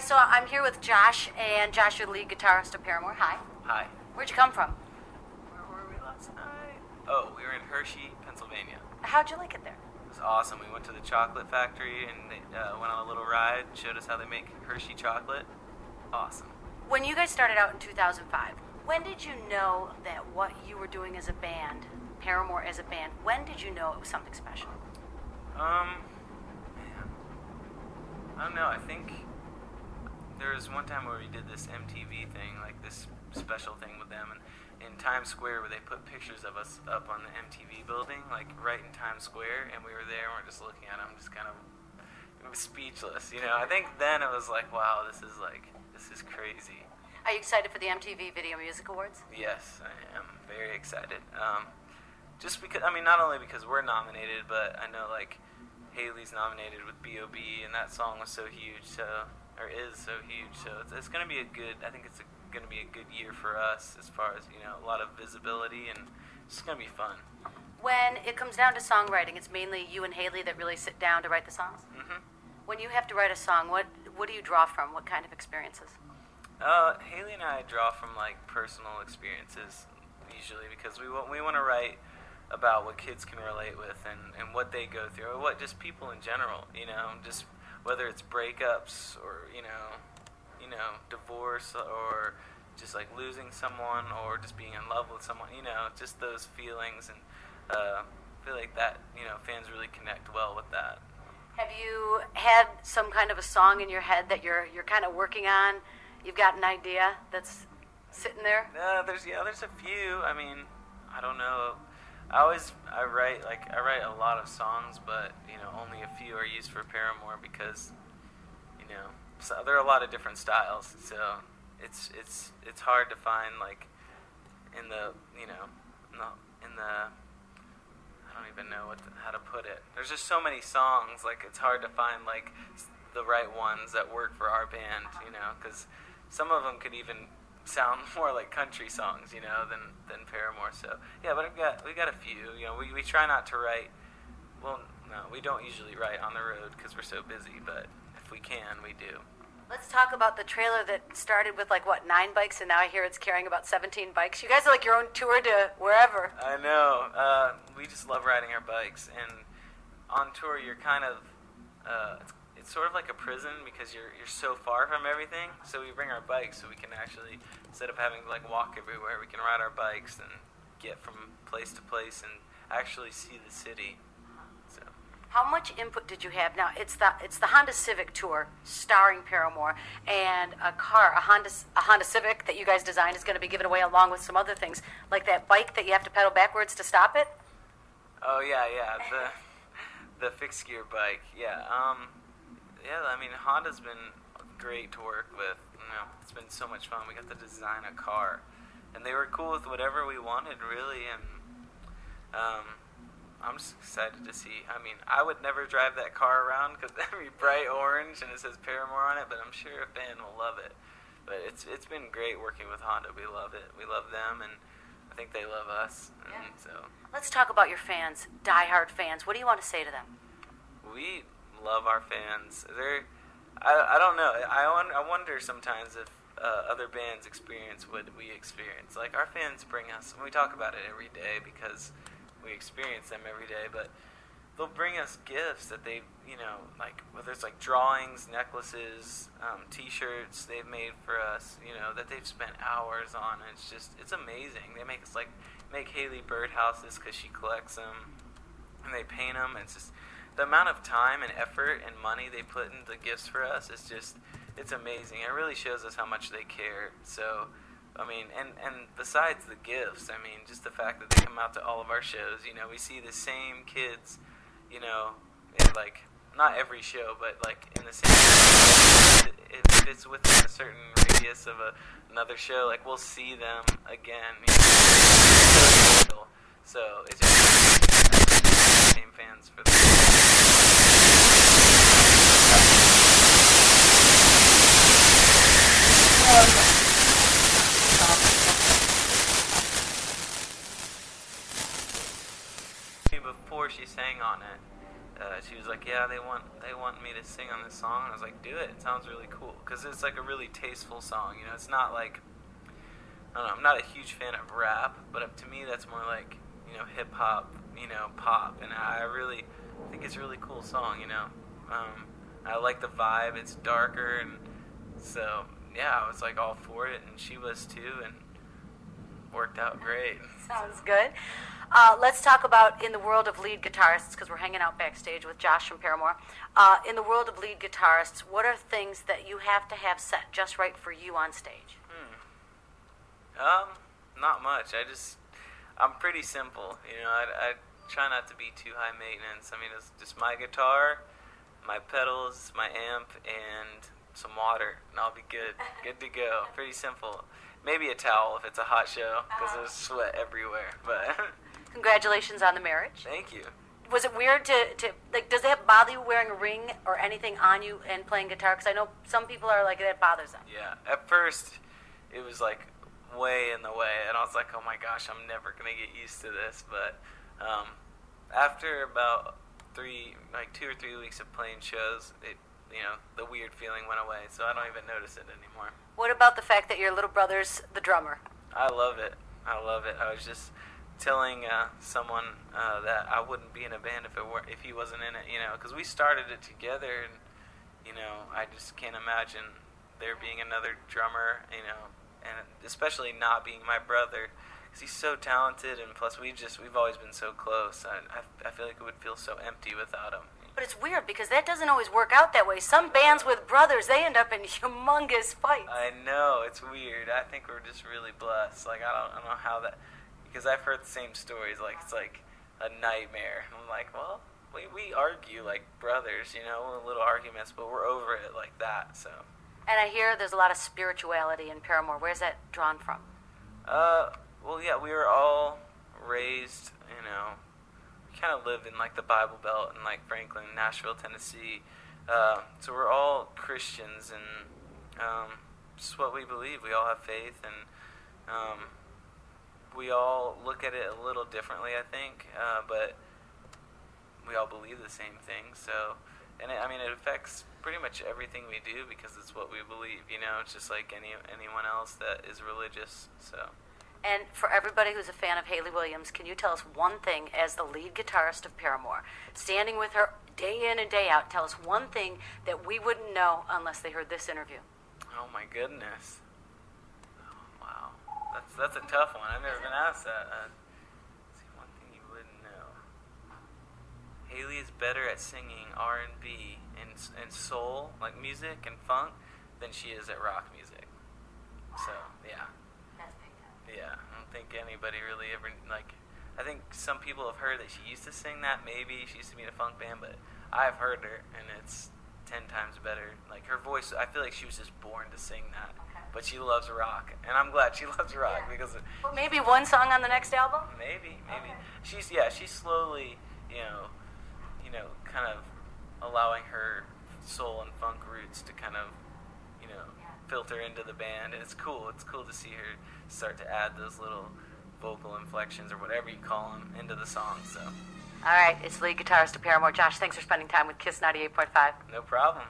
so I'm here with Josh, and Josh, you're the lead guitarist of Paramore. Hi. Hi. Where'd you come from? Where were we last night? Oh, we were in Hershey, Pennsylvania. How'd you like it there? It was awesome. We went to the chocolate factory and they, went on a little ride, showed us how they make Hershey chocolate. Awesome. When you guys started out in 2005, when did you know that what you were doing as a band, Paramore as a band, when did you know it was something special? Man. I don't know. I think there was one time where we did this MTV thing, like this special thing with them, and in Times Square where they put pictures of us up on the MTV building, like right in Times Square, and we were there and we're just looking at them, just kind of speechless, you know. I think then it was like, wow, this is crazy. Are you excited for the MTV Video Music Awards? Yes, I am very excited. Just because, I mean, not only because we're nominated, but I know like Haley's nominated with B.O.B. and that song was so huge, or is so huge, so it's going to be I think it's going to be a good year for us as far as, you know, a lot of visibility, and it's just going to be fun. When it comes down to songwriting, it's mainly you and Haley that really sit down to write the songs? Mm-hmm. When you have to write a song, what do you draw from? What kind of experiences? Haley and I draw from like personal experiences usually, because we want to write about what kids can relate with and what they go through, or what just people in general, you know, just whether it's breakups or you know divorce, or just like losing someone, or just being in love with someone, you know, just those feelings, and I feel like that, you know, fans really connect well with that. Have you had some kind of a song in your head that you're kind of working on? You've got an idea that's sitting there? There's a few. I mean, I don't know. I write a lot of songs, but you know, only a few are used for Paramore because, you know, so there are a lot of different styles. So it's hard to find like in the I don't even know how to put it. There's just so many songs, like it's hard to find like the right ones that work for our band, you know, because some of them could even sound more like country songs, you know, than Paramore. So yeah, but we got a few. You know, we try not to write. Well, no, we don't usually write on the road because we're so busy. But if we can, we do. Let's talk about the trailer that started with like 9 bikes, and now I hear it's carrying about 17 bikes. You guys are like your own tour to wherever. I know. We just love riding our bikes, and on tour you're kind of it's sort of like a prison because you're so far from everything. So we bring our bikes so we can actually, instead of having to like walk everywhere, we can ride our bikes and get from place to place and actually see the city. So. How much input did you have? Now it's the Honda Civic tour starring Paramore, and a Honda Civic that you guys designed is going to be given away along with some other things, like that bike that you have to pedal backwards to stop it. Oh yeah, the fixed gear bike. Yeah. Yeah, I mean, Honda's been great to work with. You know, it's been so much fun. We got to design a car, and they were cool with whatever we wanted, really. And I'm just excited to see. I mean, I would never drive that car around because that'd be bright orange and it says Paramore on it. But I'm sure a fan will love it. But it's been great working with Honda. We love it. We love them, and I think they love us. And yeah. So let's talk about your fans, diehard fans. What do you want to say to them? We love our fans. I don't know. I wonder sometimes if other bands experience what we experience. Like our fans bring us, and we talk about it every day because we experience them every day, but they'll bring us gifts that they, you know, like whether it's like drawings, necklaces, T-shirts they've made for us, you know, that they've spent hours on. And it's amazing. They make us make Haley birdhouses because she collects them, and they paint them. It's just the amount of time and effort and money they put into the gifts for us is just, it's amazing. It really shows us how much they care. So, I mean, and besides the gifts, I mean, just the fact that they come out to all of our shows, you know, we see the same kids, you know, in like, not every show, but like in the same, if it's within a certain radius of another show, like we'll see them again, you know, so it's just same fans for the before she sang on it, she was like, yeah, they want me to sing on this song. And I was like, do it. It sounds really cool. Because it's like a really tasteful song. You know, it's not like, I don't know, I'm not a huge fan of rap, but to me that's more like, you know, hip-hop, you know, pop. And I really think it's a really cool song, you know. I like the vibe. It's darker. And so, yeah, I was like all for it. And she was too. And worked out great. Sounds good. Let's talk about in the world of lead guitarists, because we're hanging out backstage with Josh from Paramore. In the world of lead guitarists, what are things that you have to have set just right for you on stage? Not much. I'm pretty simple. You know, I try not to be too high maintenance. I mean, it's just my guitar, my pedals, my amp, and some water, and I'll be good. Good to go. Pretty simple. Maybe a towel if it's a hot show, because there's sweat everywhere. But Congratulations on the marriage. thank you. Was it weird to like, does it bother you wearing a ring or anything on you and playing guitar? Because I know some people are like, that bothers them. Yeah. At first, it was like way in the way, and I was like, oh my gosh, I'm never gonna get used to this. But after about 2 or 3 weeks of playing shows, you know, the weird feeling went away, so I don't even notice it anymore. What about the fact that your little brother's the drummer? I love it. I love it. I was just telling someone that I wouldn't be in a band if he wasn't in it, you know, because we started it together, and you know, I just can't imagine there being another drummer, you know, and especially not being my brother, because he's so talented, and plus we've always been so close. I feel like it would feel so empty without him. But it's weird because that doesn't always work out that way. Some bands with brothers, they end up in humongous fights. I know, it's weird. I think we're just really blessed. Like, I don't know how that, because I've heard the same stories, like it's like a nightmare. I'm like, well, we argue like brothers, you know, little arguments, but we're over it like that, so. And I hear there's a lot of spirituality in Paramore. Where's that drawn from? Well, yeah, we were all raised, you know, we kind of lived in like the Bible Belt in like Franklin, Nashville, Tennessee. So we're all Christians, and it's what we believe. We all have faith, and we all look at it a little differently, I think, but we all believe the same thing. So, and it affects pretty much everything we do because it's what we believe. You know, it's just like anyone else that is religious. So. And for everybody who's a fan of Hayley Williams, can you tell us one thing as the lead guitarist of Paramore, standing with her day in and day out, tell us one thing that we wouldn't know unless they heard this interview? Oh my goodness. Oh, wow. That's a tough one. I've never been asked that. Let's see, one thing you wouldn't know. Hayley is better at singing R&B and soul, like music and funk, than she is at rock music. So, yeah. Yeah, I don't think anybody really ever, like, I think some people have heard that she used to sing that, maybe she used to be in a funk band, but I've heard her, and it's 10 times better. Like, her voice, I feel like she was just born to sing that, but she loves rock, and I'm glad she loves rock, because... Well, maybe one song on the next album? Maybe. Okay. She's slowly, you know, kind of allowing her soul and funk roots to kind of, you know, filter into the band, and it's cool to see her start to add those little vocal inflections or whatever you call them into the song. So all right, it's lead guitarist of Paramore, Josh. Thanks for spending time with Kiss 98.5. no problem.